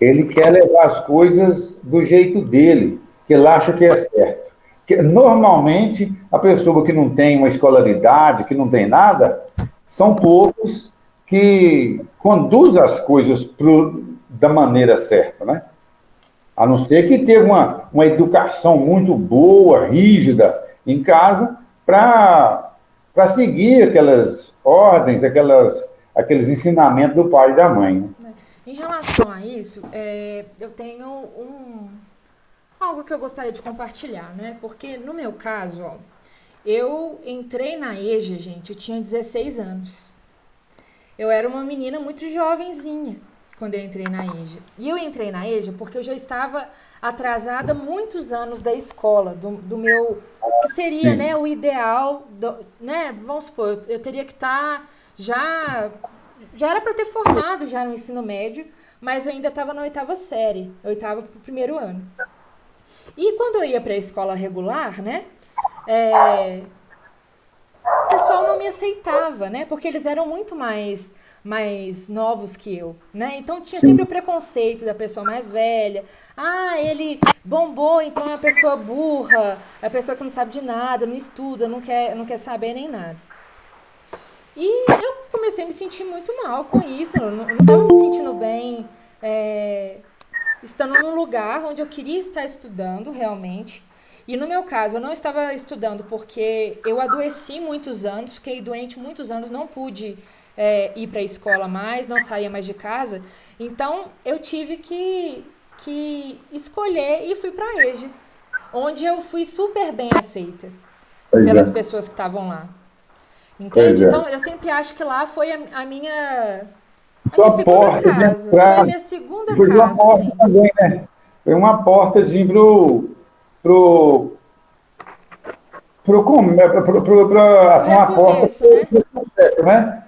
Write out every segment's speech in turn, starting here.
ele quer levar as coisas do jeito dele, que ele acha que é certo. Normalmente, a pessoa que não tem uma escolaridade, que não tem nada, são poucos que conduzem as coisas da maneira certa, né? A não ser que teve uma educação muito boa, rígida, em casa, para seguir aquelas ordens, aqueles ensinamentos do pai e da mãe. Né? Em relação a isso, eu tenho algo que eu gostaria de compartilhar, né? Porque no meu caso, ó, eu entrei na EJA, gente, eu tinha 16 anos. Eu era uma menina muito jovenzinha quando eu entrei na EJA. E eu entrei na EJA porque eu já estava atrasada muitos anos da escola, do meu, que seria, né, o ideal, né? Vamos supor, eu teria que estar já era para ter formado já no ensino médio, mas eu ainda estava na oitava série, oitava para o primeiro ano. E quando eu ia para a escola regular, né, o pessoal não me aceitava, né, porque eles eram muito mais novos que eu, né? Então tinha Sim. sempre o preconceito da pessoa mais velha. Ah, ele bombou, então é uma pessoa burra, é a pessoa que não sabe de nada, não estuda, não quer saber nem nada. E eu comecei a me sentir muito mal com isso, eu não estava me sentindo bem, estando num lugar onde eu queria estar estudando realmente. E no meu caso, eu não estava estudando porque eu adoeci muitos anos, fiquei doente muitos anos, não pude ir para a escola mais, não saía mais de casa. Então, eu tive que escolher e fui para a EJA, onde eu fui super bem aceita Pois pelas é, pessoas que estavam lá. pois Entende? é. Então, eu sempre acho que lá foi a minha Sua segunda porta de casa. Foi a entrada, minha segunda foi uma casa, porta assim. também, né? Foi uma porta assim, pro, assim, Pro uma porta recomeço, né? certo, né?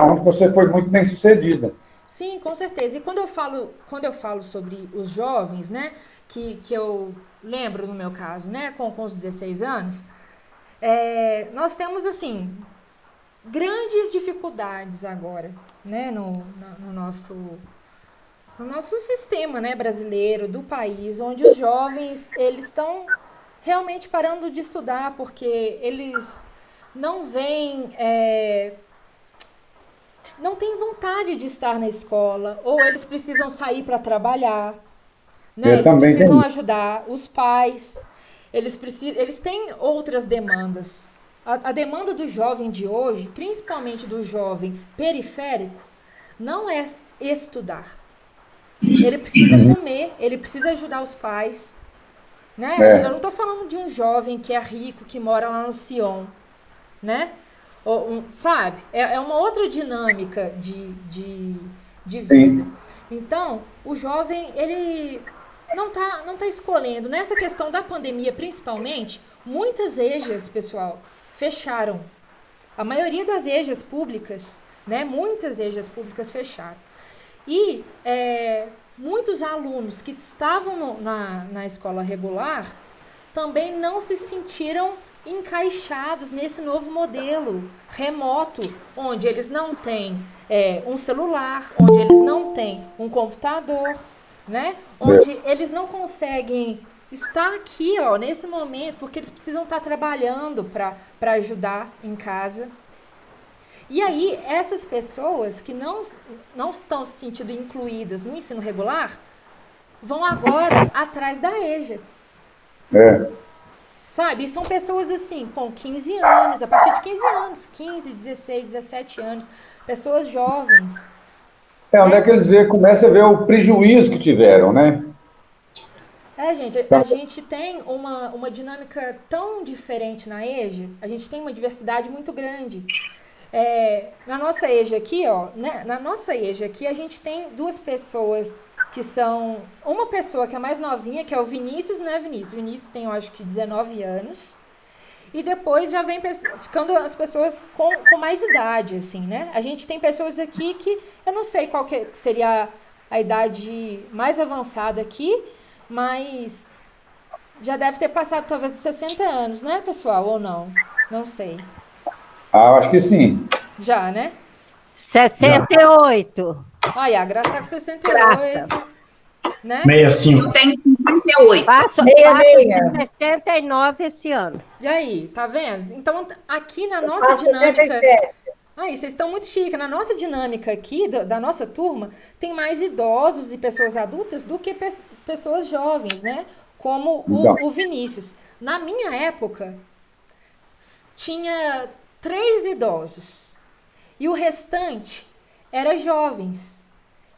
Onde você foi muito bem sucedida. Sim, com certeza. E quando eu falo sobre os jovens, né, que eu lembro no meu caso, né, com os 16 anos, nós temos, assim, grandes dificuldades agora, né, no nosso sistema, né, brasileiro, do país, onde os jovens, eles estão realmente parando de estudar porque eles não veem, não têm vontade de estar na escola, ou eles precisam sair para trabalhar, né? Eles Também precisam tem. ajudar os pais, eles têm outras demandas. A demanda do jovem de hoje, principalmente do jovem periférico, não é estudar. Ele precisa comer, ele precisa ajudar os pais, né? Eu não É, estou falando de um jovem que é rico, que mora lá no Sion, né? Sabe? É uma outra dinâmica de vida. sim. Então, o jovem, ele não tá escolhendo. Nessa questão da pandemia, principalmente, muitas EJAs, pessoal, fecharam. A maioria das EJAs públicas, né? Muitas EJAs públicas fecharam. E muitos alunos que estavam na escola regular também não se sentiram encaixados nesse novo modelo remoto, onde eles não têm um celular, onde eles não têm um computador, né? Onde eles não conseguem estar aqui, ó, nesse momento, porque eles precisam estar trabalhando para ajudar em casa. E aí, essas pessoas que não estão se sentindo incluídas no ensino regular vão agora atrás da EJA. É. Sabe? E são pessoas assim, com 15 anos, a partir de 15 anos, 15, 16, 17 anos, pessoas jovens, Onde é né? que eles começam a ver o prejuízo que tiveram, né? Gente, a gente tem uma dinâmica tão diferente na EJA, a gente tem uma diversidade muito grande. Na nossa EJA aqui, ó, né? Na nossa EJA aqui, a gente tem duas pessoas que são. Uma pessoa que é mais novinha, que é o Vinícius, né, Vinícius? O Vinícius tem, eu acho que 19 anos. E depois já vem ficando as pessoas com mais idade, assim, né? A gente tem pessoas aqui que eu não sei qual que seria a idade mais avançada aqui, mas já deve ter passado talvez dos 60 anos, né, pessoal? Ou não? Não sei. Ah, eu acho que sim. Já, né? Já. 68. Olha, a Graça tá com Graça. 68, né? 65. Eu tenho 58. Faço 69 esse ano. E aí, tá vendo? Então, aqui na Eu nossa faço dinâmica... 77. Aí, vocês estão muito chiques. Na nossa dinâmica aqui, da nossa turma, tem mais idosos e pessoas adultas do que pessoas jovens, né? Como o Vinícius. Na minha época, tinha 3 idosos. E o restante era jovens.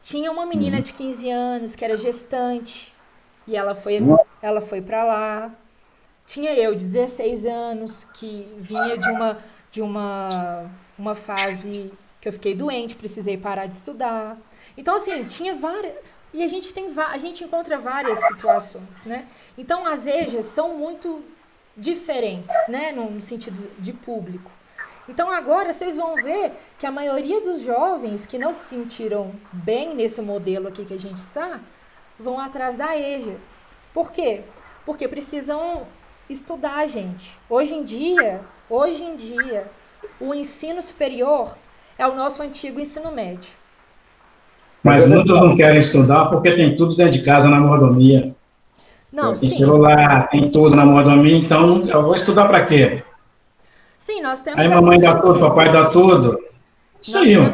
Tinha uma menina de 15 anos que era gestante. E ela foi para lá. Tinha eu de 16 anos que vinha de uma fase que eu fiquei doente, precisei parar de estudar. Então, assim, tinha várias... E a gente encontra várias situações, né? Então, as EJAs são muito diferentes, né? No sentido de público. Então, agora, vocês vão ver que a maioria dos jovens que não se sentiram bem nesse modelo aqui que a gente está, vão atrás da EJA. Por quê? Porque precisam estudar, gente. Hoje em dia, o ensino superior é o nosso antigo ensino médio. Mas muitos não querem estudar porque tem tudo dentro de casa na mordomia. Não, Tem sim. celular, tem tudo na mordomia, então eu vou estudar para quê? Sim, nós temos Aí essas mamãe dá pessoas. tudo, papai dá tudo. Isso aí, Nós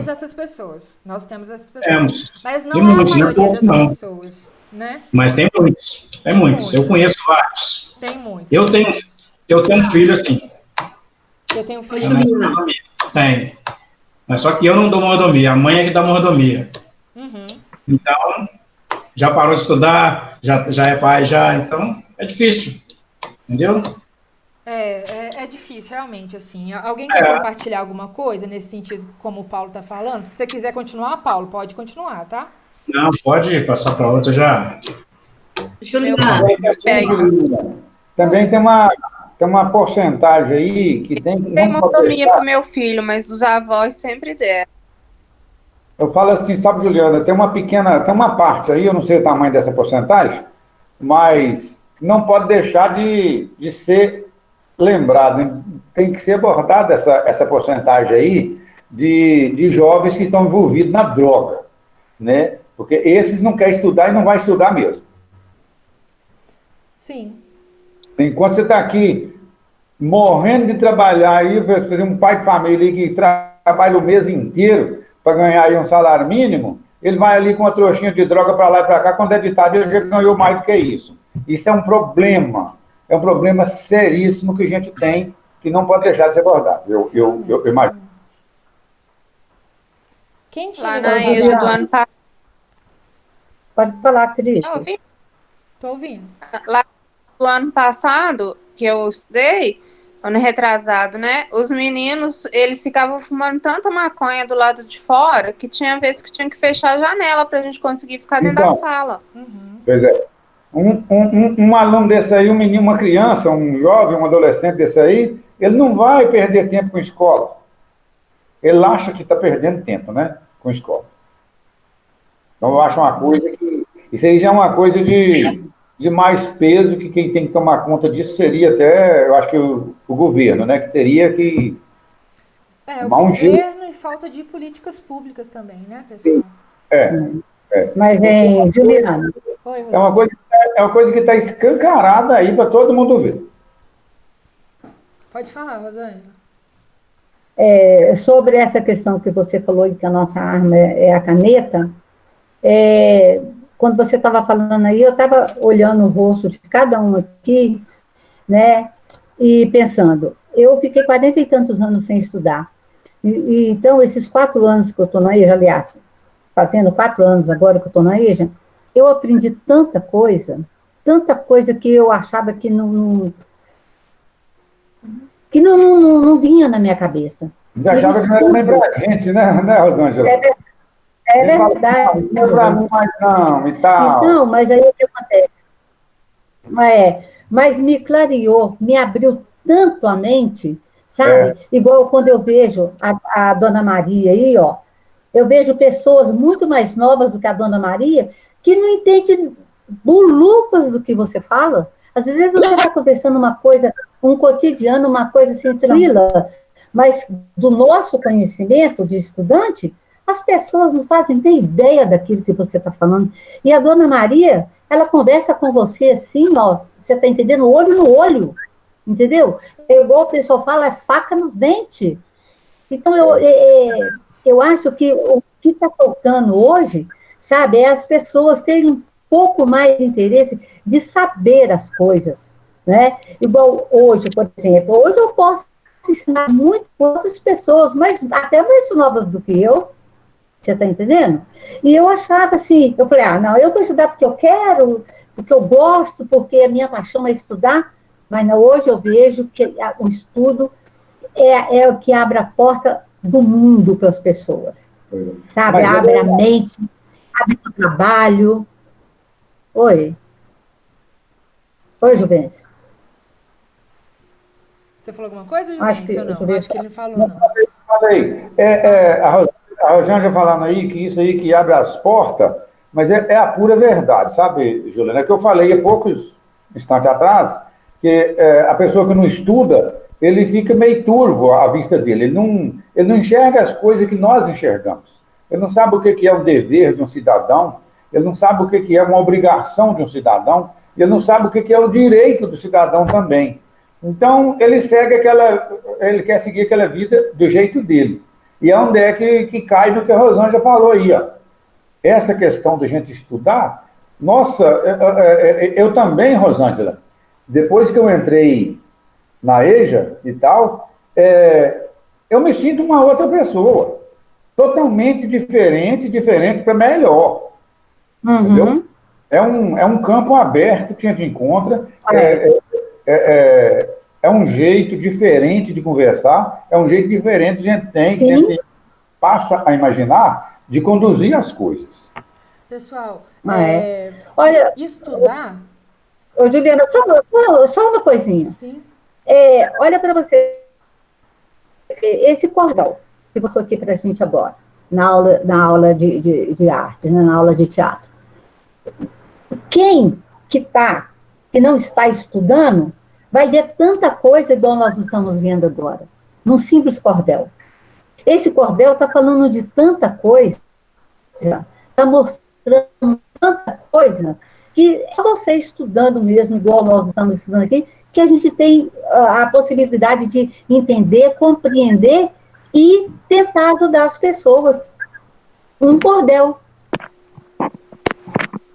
temos essas pessoas. Temos. Mas E não é a muitos, não é maioria pouco, das não. pessoas, né? Mas tem muitos. Tem muitos. Eu conheço vários. Tem muitos. Eu tenho um filho assim. Eu tenho um filho. Tem. Mas só que eu não dou mordomia, a mãe é que dá mordomia. Uhum. Então, já parou de estudar, já é pai, então é difícil. Entendeu? É difícil, realmente, assim. Alguém quer compartilhar alguma coisa nesse sentido, como o Paulo está falando? Se você quiser continuar, Paulo, pode continuar, tá? Não, pode passar para outra já. Juliana, Também tem uma porcentagem aí que tem... Tem mordomia para o meu filho, mas os avós sempre deram. Eu falo assim, sabe, Juliana, tem uma parte aí, eu não sei o tamanho dessa porcentagem, mas não pode deixar de ser lembrado, né? Tem que ser abordada essa porcentagem aí de jovens que estão envolvidos na droga, né? Porque esses não querem estudar e não vai estudar mesmo. Sim. Enquanto você está aqui morrendo de trabalhar aí, um pai de família aí que trabalha o mês inteiro para ganhar aí um salário mínimo, ele vai ali com uma trouxinha de droga para lá e para cá, quando é ditado, ele já ganhou mais do que isso. Isso é um problema seríssimo que a gente tem, que não pode deixar de ser abordado, eu imagino. Quem tinha Lá na EJA do ano passado. Pode falar, Cris. Tô ouvindo. Lá do ano passado, que eu estudei, ano retrasado, né? Os meninos, eles ficavam fumando tanta maconha do lado de fora que tinha vezes que tinha que fechar a janela pra gente conseguir ficar dentro da sala. Pois é. Um aluno desse aí, um menino, uma criança, um jovem, um adolescente desse aí, ele não vai perder tempo com escola. Ele acha que está perdendo tempo, né? Com escola. Então, eu acho uma coisa que... Isso aí já é uma coisa de mais peso, que quem tem que tomar conta disso seria até, eu acho que o governo, né? Que teria que... O governo e falta de políticas públicas também, né, pessoal? Mas, Juliana... Oi, é uma coisa que está escancarada aí para todo mundo ver. Pode falar, Rosângela. Sobre essa questão que você falou, que a nossa arma é a caneta, quando você estava falando aí, eu estava olhando o rosto de cada um aqui, né, e pensando, eu fiquei 40 e tantos anos sem estudar, então esses 4 anos que eu estou na EJA, aliás, fazendo 4 anos agora que eu estou na EJA, eu aprendi tanta coisa que eu achava que não vinha na minha cabeça. Já achava que não era nem pra gente, né, Rosângela? É verdade. Não é pra mim mais não, e tal. Então, mas aí o que acontece? Mas me clareou, me abriu tanto a mente, sabe? Igual quando eu vejo a Dona Maria aí, ó, eu vejo pessoas muito mais novas do que a Dona Maria que não entendem bulufas do que você fala. Às vezes você está conversando uma coisa, um cotidiano, uma coisa assim tranquila, mas do nosso conhecimento de estudante, As pessoas não fazem nem ideia daquilo que você está falando. E a dona Maria, ela conversa com você assim, ó, você está entendendo? Olho no olho, entendeu? É igual o pessoal fala, é faca nos dentes. Então, eu acho que o que está faltando hoje, sabe, é as pessoas terem um pouco mais de interesse de saber as coisas, né? Igual hoje, por exemplo, hoje eu posso ensinar muito outras pessoas, mas até mais novas do que eu, você está entendendo? E eu achava assim, eu falei, não, eu vou estudar porque eu quero, porque eu gosto, porque a minha paixão é estudar, mas não, hoje eu vejo que o estudo é o que abre a porta do mundo para as pessoas, sabe? Mas abre a mente, abre o trabalho. Oi, Juvencio. Você falou alguma coisa, Acho que, Juvencio, ou não? Juvencio, Acho que ele não falou, não. Falei, a Rosângela falando aí que isso aí que abre as portas, mas é a pura verdade, sabe, Juliana? É que eu falei há poucos instantes atrás, que a pessoa que não estuda, ele fica meio turvo à vista dele, ele não enxerga as coisas que nós enxergamos. Ele não sabe o que é um dever de um cidadão, ele não sabe o que é uma obrigação de um cidadão, ele não sabe o que é o direito do cidadão também. Então, ele quer seguir aquela vida do jeito dele. E é onde é que cai no que a Rosângela falou aí, ó. Essa questão de gente estudar, nossa, eu também, Rosângela, depois que eu entrei na EJA e tal, eu me sinto uma outra pessoa, totalmente diferente para melhor, entendeu? É um campo aberto que a gente encontra, é um jeito diferente de conversar, é um jeito diferente que a gente passa a imaginar de conduzir as coisas. Pessoal, olha, estudar... Ô, Juliana, só uma coisinha. Sim. Olha para você, esse cordão que passou aqui para a gente agora, na aula de artes, né, na aula de teatro. Quem que não está estudando, vai ver tanta coisa igual nós estamos vendo agora, num simples cordel. Esse cordel está falando de tanta coisa, está mostrando tanta coisa, que é você estudando mesmo, igual nós estamos estudando aqui, que a gente tem a possibilidade de entender, compreender e tentar ajudar as pessoas. Um cordel.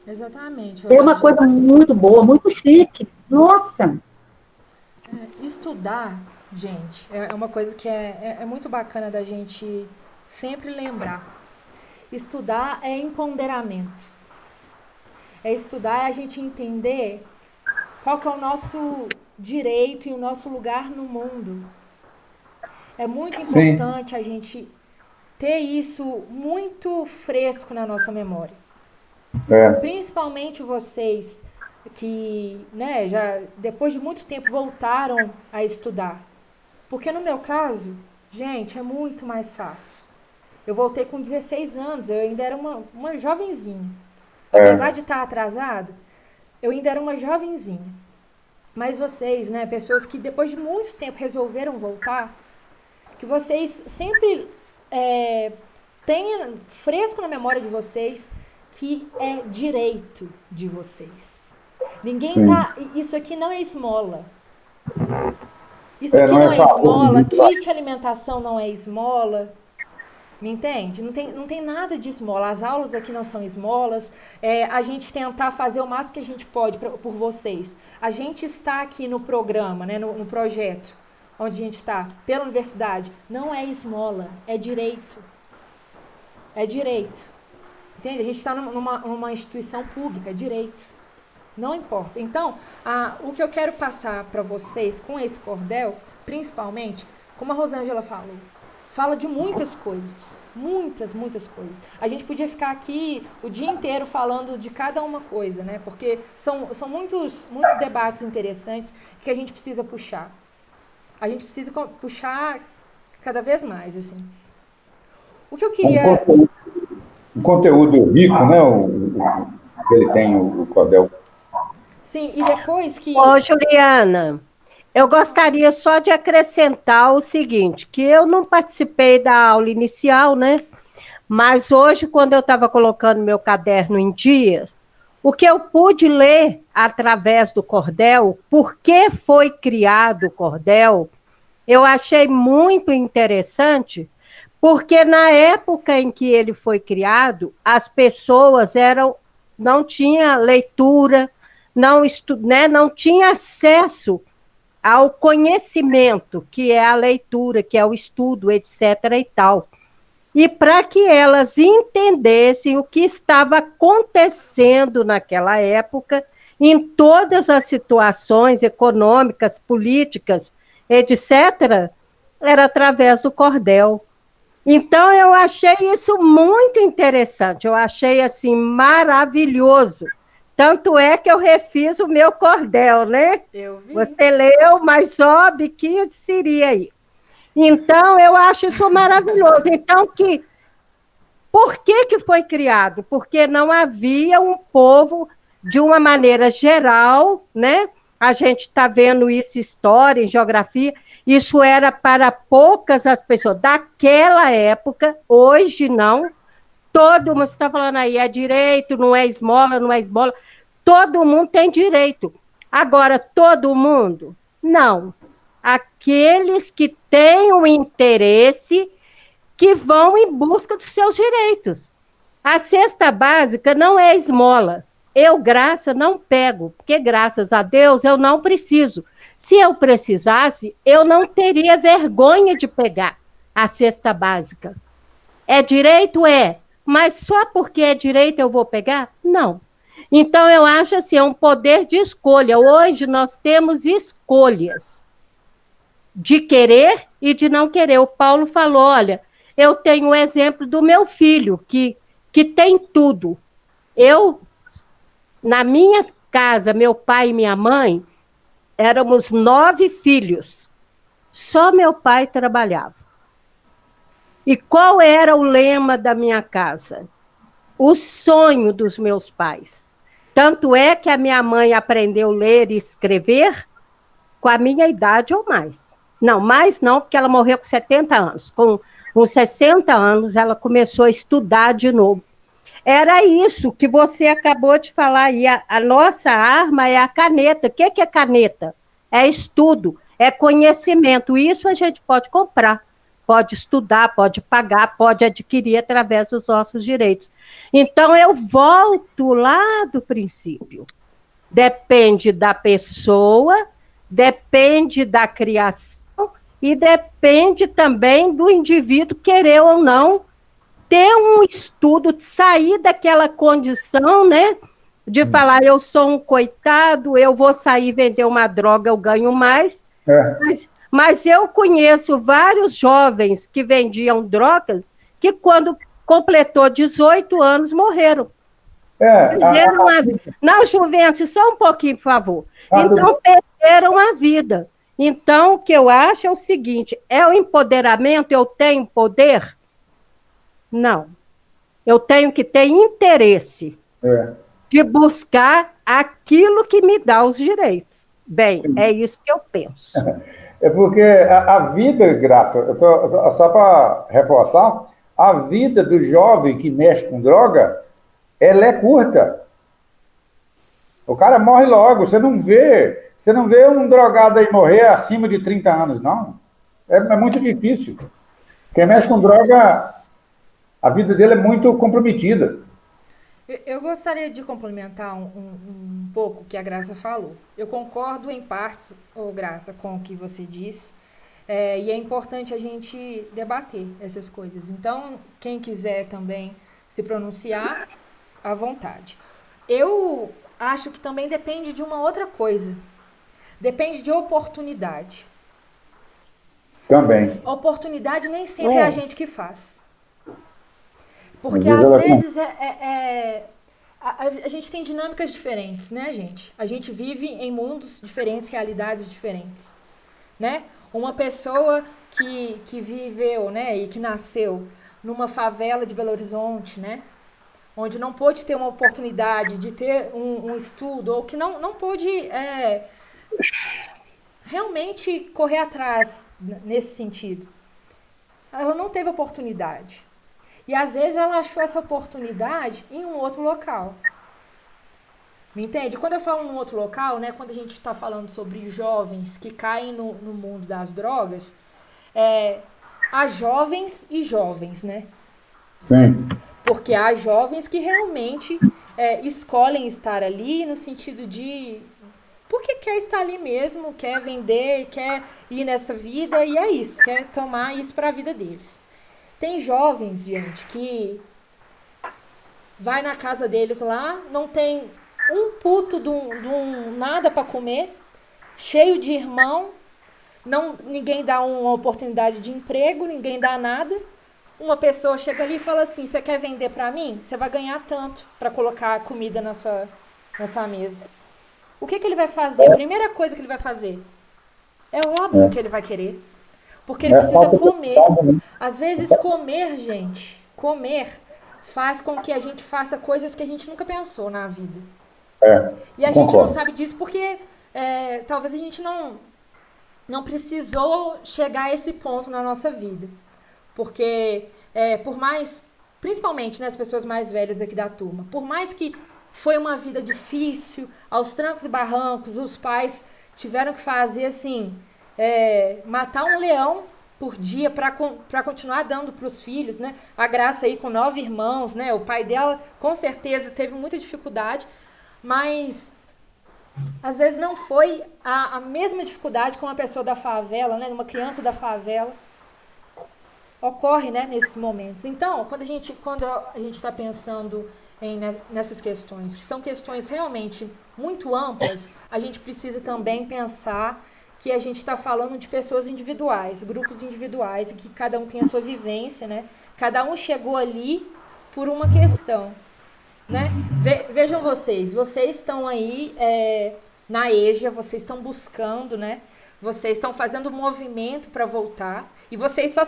Exatamente. É uma coisa muito boa, muito chique. Nossa! Estudar, gente, é uma coisa que é muito bacana da gente sempre lembrar. Estudar é empoderamento. Estudar é a gente entender qual que é o nosso direito e o nosso lugar no mundo. É muito importante a gente ter isso muito fresco na nossa memória. Principalmente vocês que, né, já depois de muito tempo voltaram a estudar. Porque no meu caso, gente, é muito mais fácil. Eu voltei com 16 anos, eu ainda era uma jovenzinha. Apesar de estar atrasada, eu ainda era uma jovenzinha. Mas vocês, né, pessoas que depois de muito tempo resolveram voltar, que vocês sempre tenham fresco na memória de vocês que é direito de vocês. Ninguém tá... Isso aqui não é esmola. Isso aqui não é esmola. Kit alimentação não é esmola. Me entende? Não tem nada de esmola. As aulas aqui não são esmolas. A gente tentar fazer o máximo que a gente pode por vocês. A gente está aqui no programa, né, no projeto, onde a gente está, pela universidade. Não é esmola, é direito. É direito. Entende? A gente está numa instituição pública, é direito. Não importa. Então, o que eu quero passar para vocês com esse cordel, principalmente, como a Rosângela falou, fala de muitas coisas. Muitas coisas. A gente podia ficar aqui o dia inteiro falando de cada uma coisa, né? Porque são muitos debates interessantes que a gente precisa puxar. A gente precisa puxar cada vez mais, assim. O que eu queria... Um conteúdo rico, né? Ele tem o cordel. Sim, e depois que... Ô, Juliana, eu gostaria só de acrescentar o seguinte, que eu não participei da aula inicial, né? Mas hoje, quando eu estava colocando meu caderno em dias, o que eu pude ler através do cordel, por que foi criado o cordel, eu achei muito interessante, porque na época em que ele foi criado, as pessoas não tinham leitura, não tinha acesso ao conhecimento, que é a leitura, que é o estudo, etc. e tal. E para que elas entendessem o que estava acontecendo naquela época, em todas as situações econômicas, políticas, etc., era através do cordel. Então, eu achei isso muito interessante, eu achei, assim, maravilhoso. Tanto é que eu refiz o meu cordel, né? Eu vi. Você leu, mas ó, biquinho de siri aí. Então, eu acho isso maravilhoso. Então, por que foi criado? Porque não havia um povo, de uma maneira geral, né? A gente está vendo isso em história, em geografia, isso era para poucas as pessoas daquela época, hoje não. Todo mundo está falando aí, é direito, não é esmola, não é esmola. Todo mundo tem direito. Agora, todo mundo? Não. Aqueles que têm o interesse, que vão em busca dos seus direitos. A cesta básica não é esmola. Eu, graça, não pego, porque graças a Deus eu não preciso. Se eu precisasse, eu não teria vergonha de pegar a cesta básica. É direito? É. Mas só porque é direito eu vou pegar? Não. Então, eu acho assim, é um poder de escolha. Hoje nós temos escolhas de querer e de não querer. O Paulo falou, olha, eu tenho o exemplo do meu filho, que tem tudo. Na minha casa, meu pai e minha mãe, éramos 9 filhos. Só meu pai trabalhava. E qual era o lema da minha casa? O sonho dos meus pais. Tanto é que a minha mãe aprendeu a ler e escrever com a minha idade ou mais. Não, mais não, porque ela morreu com 70 anos. Com 60 anos, ela começou a estudar de novo. Era isso que você acabou de falar aí. A nossa arma é a caneta. O que é caneta? É estudo, é conhecimento. Isso a gente pode comprar, pode estudar, pode pagar, pode adquirir através dos nossos direitos. Então, eu volto lá do princípio. Depende da pessoa, depende da criação e depende também do indivíduo querer ou não ter um estudo, sair daquela condição, né, de falar, eu sou um coitado, eu vou sair vender uma droga, eu ganho mais. Mas eu conheço vários jovens que vendiam drogas que, quando completou 18 anos, morreram. Na juventude, só um pouquinho, por favor. Então, perderam a vida. Então, o que eu acho é o seguinte, é o empoderamento, eu tenho poder? Não. Eu tenho que ter interesse de buscar aquilo que me dá os direitos. Bem, é isso que eu penso. É porque a vida, Graça, só para reforçar, a vida do jovem que mexe com droga, ela é curta. O cara morre logo, você não vê um drogado aí morrer acima de 30 anos, não. É muito difícil. Quem mexe com droga, a vida dele é muito comprometida. Eu gostaria de complementar um pouco o que a Graça falou. Eu concordo em partes, Graça, com o que você disse, e é importante a gente debater essas coisas. Então, quem quiser também se pronunciar, à vontade. Eu acho que também depende de uma outra coisa. Depende de oportunidade. Também. Oportunidade nem sempre é a gente que faz. Porque às vezes a gente tem dinâmicas diferentes, né, gente? A gente vive em mundos diferentes, realidades diferentes, né? Uma pessoa que viveu, né, e que nasceu numa favela de Belo Horizonte, né, onde não pôde ter uma oportunidade de ter um estudo, ou que não pôde realmente correr atrás nesse sentido. Ela não teve oportunidade. E às vezes ela achou essa oportunidade em um outro local. Me entende? Quando eu falo num outro local, né, quando a gente está falando sobre jovens que caem no mundo das drogas, há jovens e jovens, né? Sim. Porque há jovens que realmente escolhem estar ali no sentido de... Porque quer estar ali mesmo, quer vender, quer ir nessa vida, e é isso, quer tomar isso para a vida deles. Tem jovens, gente, que vai na casa deles lá, não tem um puto de um nada para comer, cheio de irmão, ninguém dá uma oportunidade de emprego, ninguém dá nada. Uma pessoa chega ali e fala assim, você quer vender para mim? Você vai ganhar tanto para colocar comida na sua mesa. O que ele vai fazer? A primeira coisa que ele vai fazer é óbvio que ele vai querer. Porque ele precisa comer. Às vezes comer, gente, comer faz com que a gente faça coisas que a gente nunca pensou na vida. E a gente não sabe disso porque talvez a gente não precisou chegar a esse ponto na nossa vida. Porque por mais, principalmente, né, as pessoas mais velhas aqui da turma, por mais que foi uma vida difícil, aos trancos e barrancos, os pais tiveram que fazer assim, matar um leão por dia para continuar dando para os filhos, né? A Graça aí com 9 irmãos, né? O pai dela com certeza teve muita dificuldade, mas às vezes não foi a mesma dificuldade com uma pessoa da favela, né? Uma criança da favela. Ocorre, né, nesses momentos. Então, quando a gente está pensando nessas questões, que são questões realmente muito amplas, a gente precisa também pensar que a gente está falando de pessoas individuais, grupos individuais, e que cada um tem a sua vivência, né? Cada um chegou ali por uma questão, né? Vejam vocês estão aí na EJA, vocês estão buscando, né? Vocês estão fazendo um movimento para voltar, e vocês só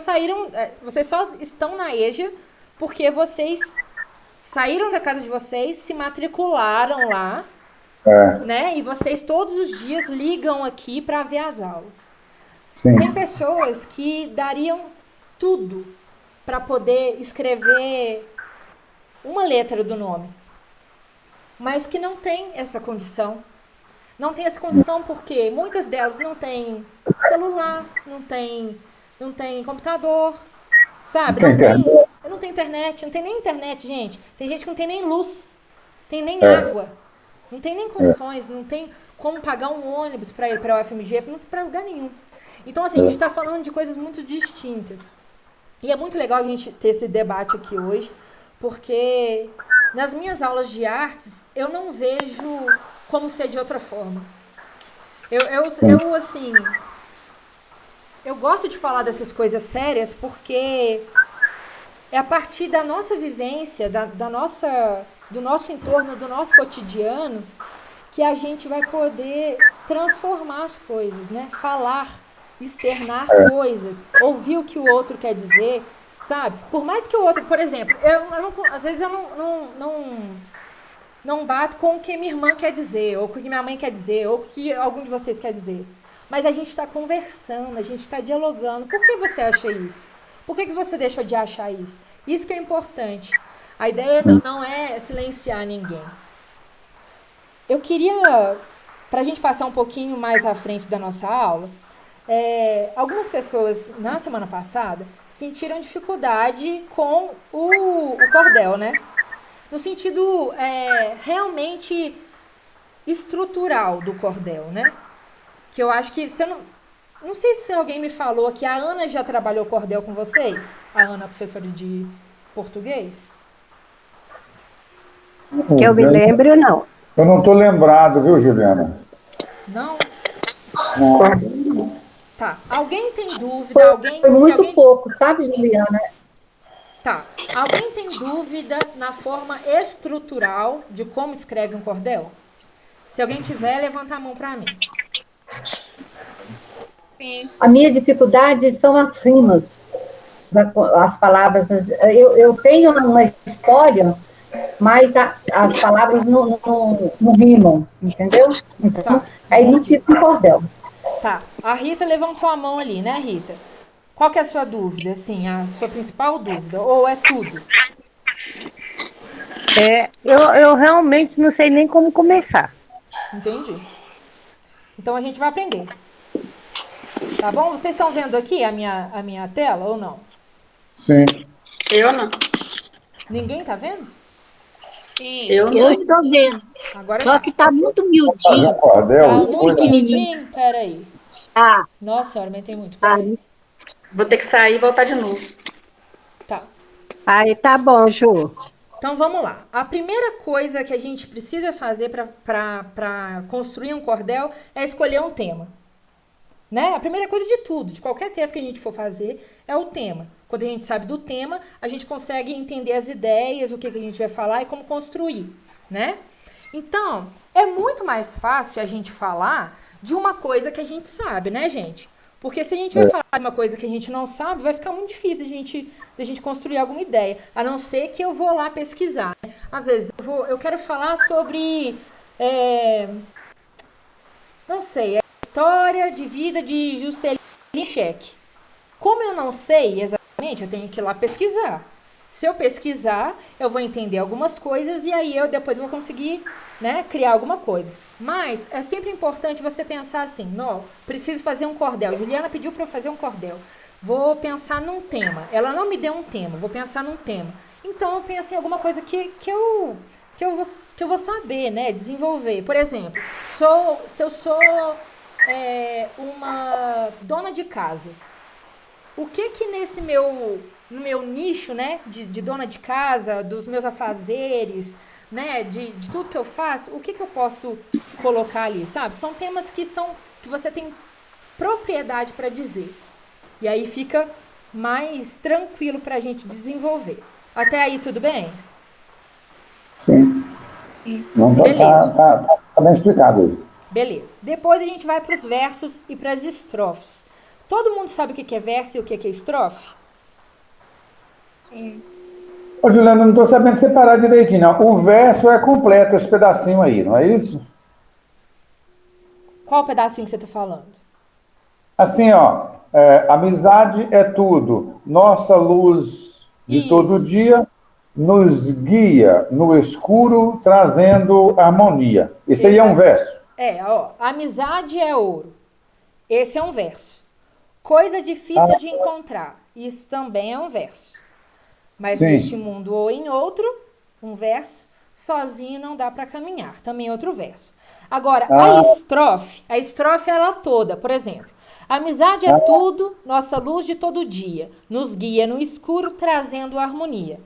estão na EJA porque vocês saíram da casa de vocês, se matricularam lá, né? E vocês todos os dias ligam aqui para ver as aulas. Sim. Tem pessoas que dariam tudo para poder escrever uma letra do nome, mas que não tem essa condição. Não tem essa condição porque muitas delas não têm celular, não tem computador, sabe? Não tem internet, não tem nem internet, gente. Tem gente que não tem nem luz, tem nem água, não tem nem condições, não tem como pagar um ônibus para ir para a UFMG, para lugar nenhum. Então, assim, a gente está falando de coisas muito distintas. E é muito legal a gente ter esse debate aqui hoje, porque nas minhas aulas de artes eu não vejo como ser de outra forma. Eu gosto de falar dessas coisas sérias porque é a partir da nossa vivência, do nosso entorno, do nosso cotidiano, que a gente vai poder transformar as coisas, né? Falar, externar coisas, ouvir o que o outro quer dizer, sabe? Por mais que o outro, por exemplo, às vezes eu não bato com o que minha irmã quer dizer, ou o que minha mãe quer dizer, ou o que algum de vocês quer dizer. Mas a gente está conversando, a gente está dialogando. Por que você acha isso? Por que você deixou de achar isso? Isso que é importante. A ideia não é silenciar ninguém. Eu queria, para a gente passar um pouquinho mais à frente da nossa aula, algumas pessoas, na semana passada, sentiram dificuldade com o cordel, né? No sentido realmente estrutural do cordel, né? Que eu acho que, não sei se alguém me falou que a Ana já trabalhou cordel com vocês? A Ana, professora de português? Que eu me lembro, não. Eu não estou lembrado, viu, Juliana? Não? Não. Tá. Alguém tem dúvida? Foi muito pouco, sabe, Juliana? Tá. Alguém tem dúvida na forma estrutural de como escreve um cordel? Se alguém tiver, levanta a mão para mim. Sim. A minha dificuldade são as rimas, as palavras. Eu tenho uma história, mas as palavras não rimam, entendeu? Então, tá. Aí não fica um cordel. Tá. A Rita levantou a mão ali, né, Rita? Qual que é a sua dúvida, assim, a sua principal dúvida? Ou é tudo? Eu realmente não sei nem como começar. Entendi. Então a gente vai aprender. Tá bom? Vocês estão vendo aqui a minha tela ou não? Sim. Eu não. Ninguém tá vendo? Eu estou vendo. Agora Só tá. que tá muito Fazer miudinho. um cordel, Tá escolha. muito pequenininho? Peraí. Ah, Nossa, eu aumentei muito. Peraí. vou ter que sair e voltar de novo. Tá. Aí tá bom, Ju. Então vamos lá. A primeira coisa que a gente precisa fazer para construir um cordel é escolher um tema. Né? A primeira coisa de tudo, de qualquer texto que a gente for fazer, é o tema. Quando a gente sabe do tema, a gente consegue entender as ideias, o que a gente vai falar e como construir, né? Então, é muito mais fácil a gente falar de uma coisa que a gente sabe, né, gente? Porque se a gente vai falar de uma coisa que a gente não sabe, vai ficar muito difícil de a gente construir alguma ideia. A não ser que eu vou lá pesquisar. Né? Às vezes, eu quero falar sobre... não sei, a história de vida de Juscelino Kubitschek. Como eu não sei exatamente, eu tenho que ir lá pesquisar. Se eu pesquisar, eu vou entender algumas coisas e aí eu depois vou conseguir, né, criar alguma coisa. Mas é sempre importante você pensar assim, não, preciso fazer um cordel. Juliana pediu para eu fazer um cordel. Vou pensar num tema. Ela não me deu um tema, vou pensar num tema. Então eu penso em alguma coisa que eu vou saber, né, desenvolver. Por exemplo, se eu sou uma dona de casa, o que no meu nicho, né, de dona de casa, dos meus afazeres, né, de tudo que eu faço, o que eu posso colocar ali, sabe? São temas que você tem propriedade para dizer. E aí fica mais tranquilo para a gente desenvolver. Até aí, tudo bem? Sim. Não, Beleza. tá bem explicado aí. Beleza. Depois a gente vai para os versos e para as estrofes. Todo mundo sabe o que é verso e o que é estrofe? Ô, Juliana, não estou sabendo separar direitinho, não. O verso é completo, esse pedacinho aí, não é isso? Qual pedacinho que você está falando? Assim, ó, amizade é tudo. Nossa luz de Isso. todo dia nos guia no escuro, trazendo harmonia. Esse aí é um verso. Amizade é ouro. Esse é um verso. Coisa difícil de encontrar. Isso também é um verso. Mas Sim. neste mundo ou em outro, um verso, sozinho não dá para caminhar. Também é outro verso. Agora, a estrofe ela toda, por exemplo. Amizade é tudo, nossa luz de todo dia. Nos guia no escuro, trazendo harmonia.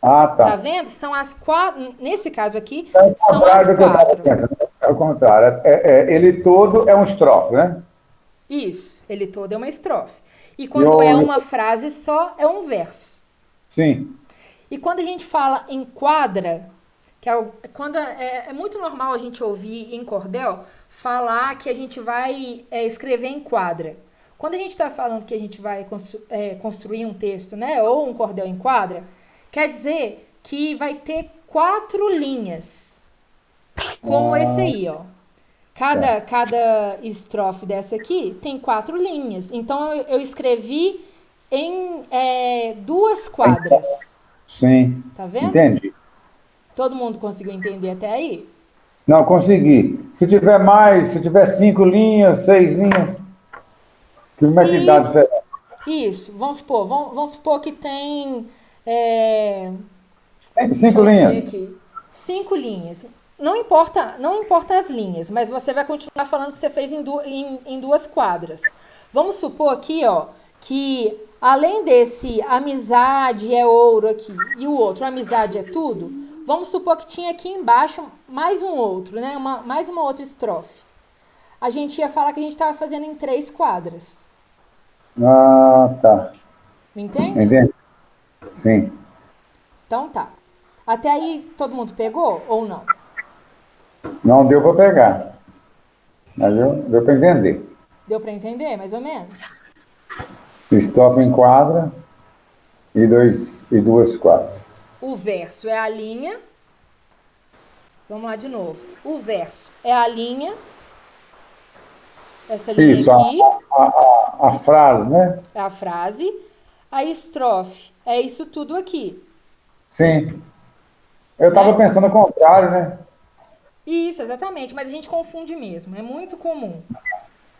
Ah, tá. Tá vendo? São as quatro. Nesse caso aqui, É o são contrário as do que eu estava quatro. pensando. É o contrário. Ele todo é um estrofe, né? Isso, ele todo é uma estrofe. E quando é uma frase só, é um verso. Sim. E quando a gente fala em quadra, que é muito normal a gente ouvir em cordel falar que a gente vai escrever em quadra. Quando a gente está falando que a gente vai construir um texto, né, ou um cordel em quadra, quer dizer que vai ter 4 linhas, como esse aí, ó. Cada estrofe dessa aqui tem 4 linhas. Então, eu escrevi em 2 quadras. Sim. Tá vendo? Entendi. Todo mundo conseguiu entender até aí? Não, consegui. Se tiver mais, se tiver 5 linhas, 6 linhas, como é que dá diferença? Isso. Vamos supor que tem... Tem 5 linhas. 5 linhas. Não importa as linhas, mas você vai continuar falando que você fez em 2 quadras. Vamos supor aqui, ó, que além desse amizade é ouro aqui e o outro amizade é tudo, vamos supor que tinha aqui embaixo mais um outro, né? Mais uma outra estrofe. A gente ia falar que a gente estava fazendo em 3 quadras. Ah, tá. Entende? Entende? Sim. Então tá. Até aí todo mundo pegou ou não? Não deu para pegar. Mas deu para entender. Deu para entender, mais ou menos? Estrofe em quadra e 2 quadras. O verso é a linha. Vamos lá de novo. O verso é a linha. essa linha Isso, aqui, a frase, né? é a frase. A estrofe é isso tudo aqui. Sim. Eu estava pensando ao contrário, né? Isso, exatamente, mas a gente confunde mesmo, é muito comum,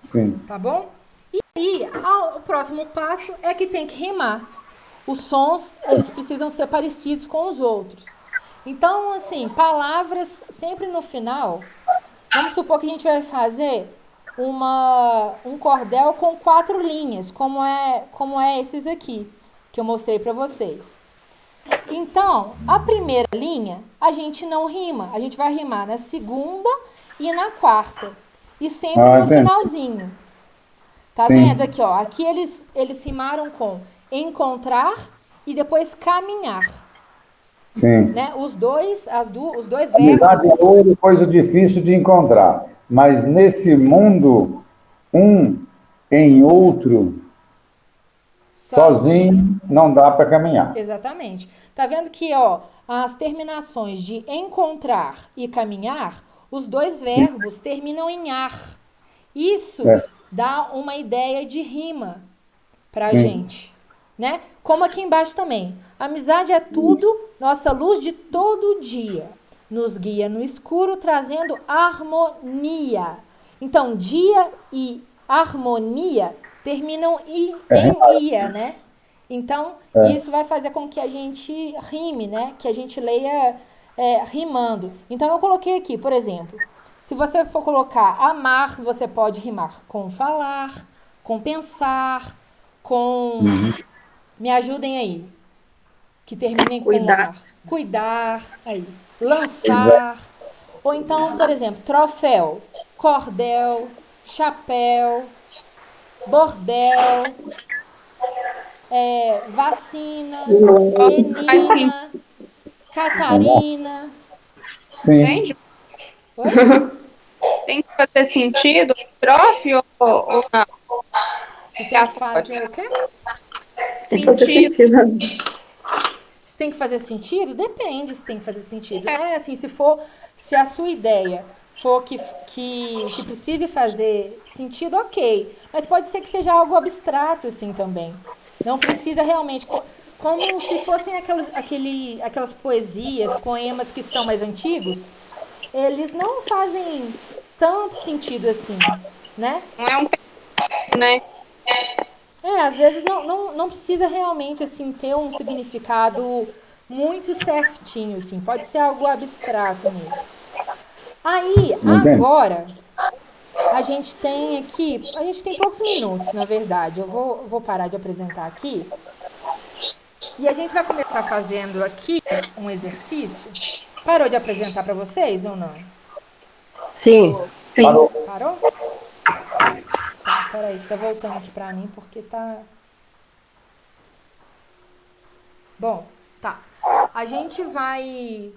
Sim. tá bom? E aí, o próximo passo é que tem que rimar. Os sons, eles precisam ser parecidos com os outros. Então, assim, palavras sempre no final. Vamos supor que a gente vai fazer um cordel com 4 linhas, como é esses aqui, que eu mostrei para vocês. Então, a primeira linha, a gente não rima. A gente vai rimar na segunda e na quarta. E sempre no entendi. finalzinho. Tá Sim. vendo aqui, ó? Aqui eles rimaram com encontrar e depois caminhar. Sim. Né? Os dois Amizade verbos. é ouro, coisa difícil de encontrar. Mas nesse mundo, um em outro, sozinho, não dá para caminhar. Exatamente. Tá vendo que, ó, as terminações de encontrar e caminhar, os dois verbos terminam em ar. Isso dá uma ideia de rima pra gente, né? Como aqui embaixo também. Amizade é tudo, nossa luz de todo dia. Nos guia no escuro, trazendo harmonia. Então, dia e harmonia terminam em ia, né? Então, isso vai fazer com que a gente rime, né? Que a gente leia rimando. Então, eu coloquei aqui, por exemplo, se você for colocar amar, você pode rimar com falar, com pensar, com... Me ajudem aí. Que terminem com ar. Cuidar. Aí. Lançar. Ou então, por exemplo, troféu, cordel, chapéu, bordel, vacina, menina, Catarina. Sim. Entende? Tem que fazer sentido estrofe ou não? Se tem que fazer o quê? Tem que fazer sentido. Se tem que fazer sentido? Depende se tem que fazer sentido. Né? Assim, se a sua ideia for que precise fazer sentido, ok. Mas pode ser que seja algo abstrato, assim, também. Não precisa realmente... Como se fossem aquelas poesias, poemas que são mais antigos, eles não fazem tanto sentido assim, né? Não é um né? Às vezes não precisa realmente assim ter um significado muito certinho, assim. Pode ser algo abstrato mesmo. Aí, agora, a gente tem poucos minutos, na verdade. Eu vou parar de apresentar aqui. E a gente vai começar fazendo aqui um exercício. Parou de apresentar para vocês ou não? Sim. Parou? Tá, peraí, tá voltando aqui pra mim porque tá... Bom, tá. A gente vai...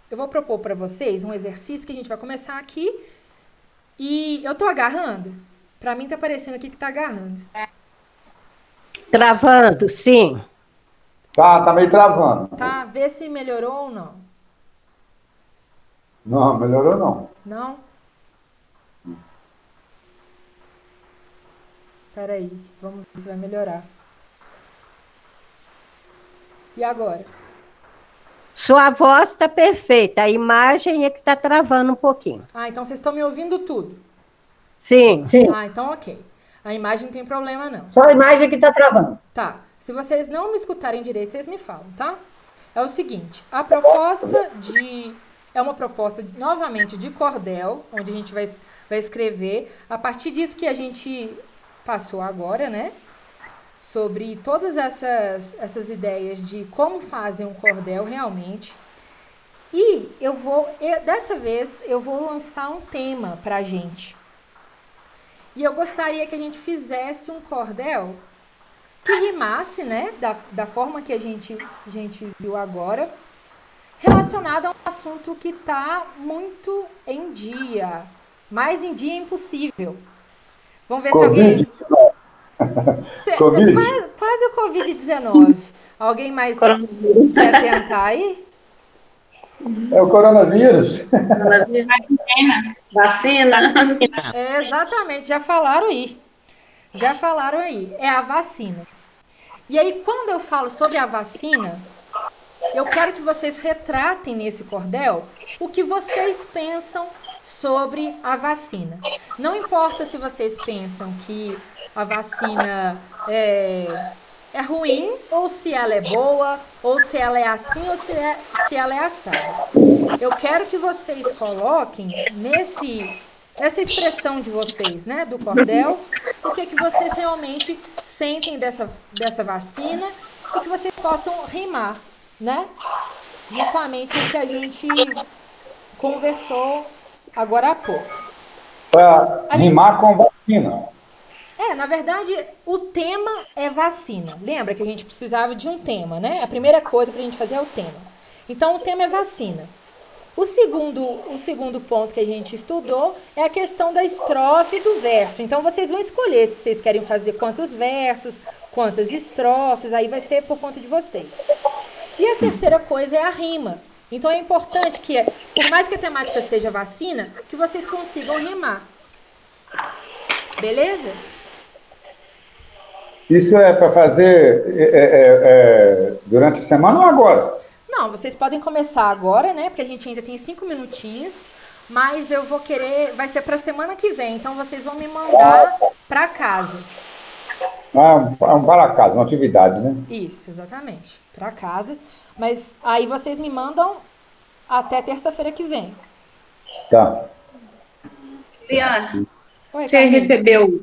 Eu vou propor pra vocês um exercício que a gente vai começar aqui. E eu tô agarrando? Pra mim tá parecendo aqui que tá agarrando. Travando, sim. Tá meio travando. Tá, vê se melhorou ou não. Não, melhorou não. Não? Peraí, vamos ver se vai melhorar. E agora? Sua voz está perfeita, a imagem é que está travando um pouquinho. Então vocês estão me ouvindo tudo? Sim. Então ok. A imagem não tem problema não. Só a imagem que está travando. Tá, se vocês não me escutarem direito, vocês me falam, tá? É o seguinte, é uma proposta novamente de cordel, onde a gente vai escrever, a partir disso que a gente passou agora, né? Sobre todas essas ideias de como fazem um cordel realmente. E dessa vez, eu vou lançar um tema pra gente. E eu gostaria que a gente fizesse um cordel que rimasse, né? Da forma que a gente viu agora, relacionado a um assunto que tá muito em dia. Mais em dia impossível. Vamos ver se alguém... Quase o Covid-19. Alguém mais quer tentar aí? É o coronavírus. Vacina. É, exatamente, já falaram aí. Já falaram aí. É a vacina. E aí, quando eu falo sobre a vacina, eu quero que vocês retratem nesse cordel o que vocês pensam sobre a vacina. Não importa se vocês pensam que a vacina é ruim, ou se ela é boa, ou se ela é assim, ou se ela é assada. Eu quero que vocês coloquem nessa expressão de vocês, né, do cordel, o que vocês realmente sentem dessa vacina e que vocês possam rimar, né? Justamente o que a gente conversou agora há pouco. Para rimar com vacina. Na verdade, o tema é vacina. Lembra que a gente precisava de um tema, né? A primeira coisa para a gente fazer é o tema. Então, o tema é vacina. O segundo ponto que a gente estudou é a questão da estrofe e do verso. Então, vocês vão escolher se vocês querem fazer quantos versos, quantas estrofes, aí vai ser por conta de vocês. E a terceira coisa é a rima. Então, é importante que, por mais que a temática seja vacina, que vocês consigam rimar. Beleza? Isso é para fazer durante a semana ou agora? Não, vocês podem começar agora, né? Porque a gente ainda tem 5 minutinhos. Mas eu vou querer... Vai ser para semana que vem. Então, vocês vão me mandar para casa. Um para casa, uma atividade, né? Isso, exatamente. Para casa. Mas aí vocês me mandam até terça-feira que vem. Tá. Liana, Oi, você recebeu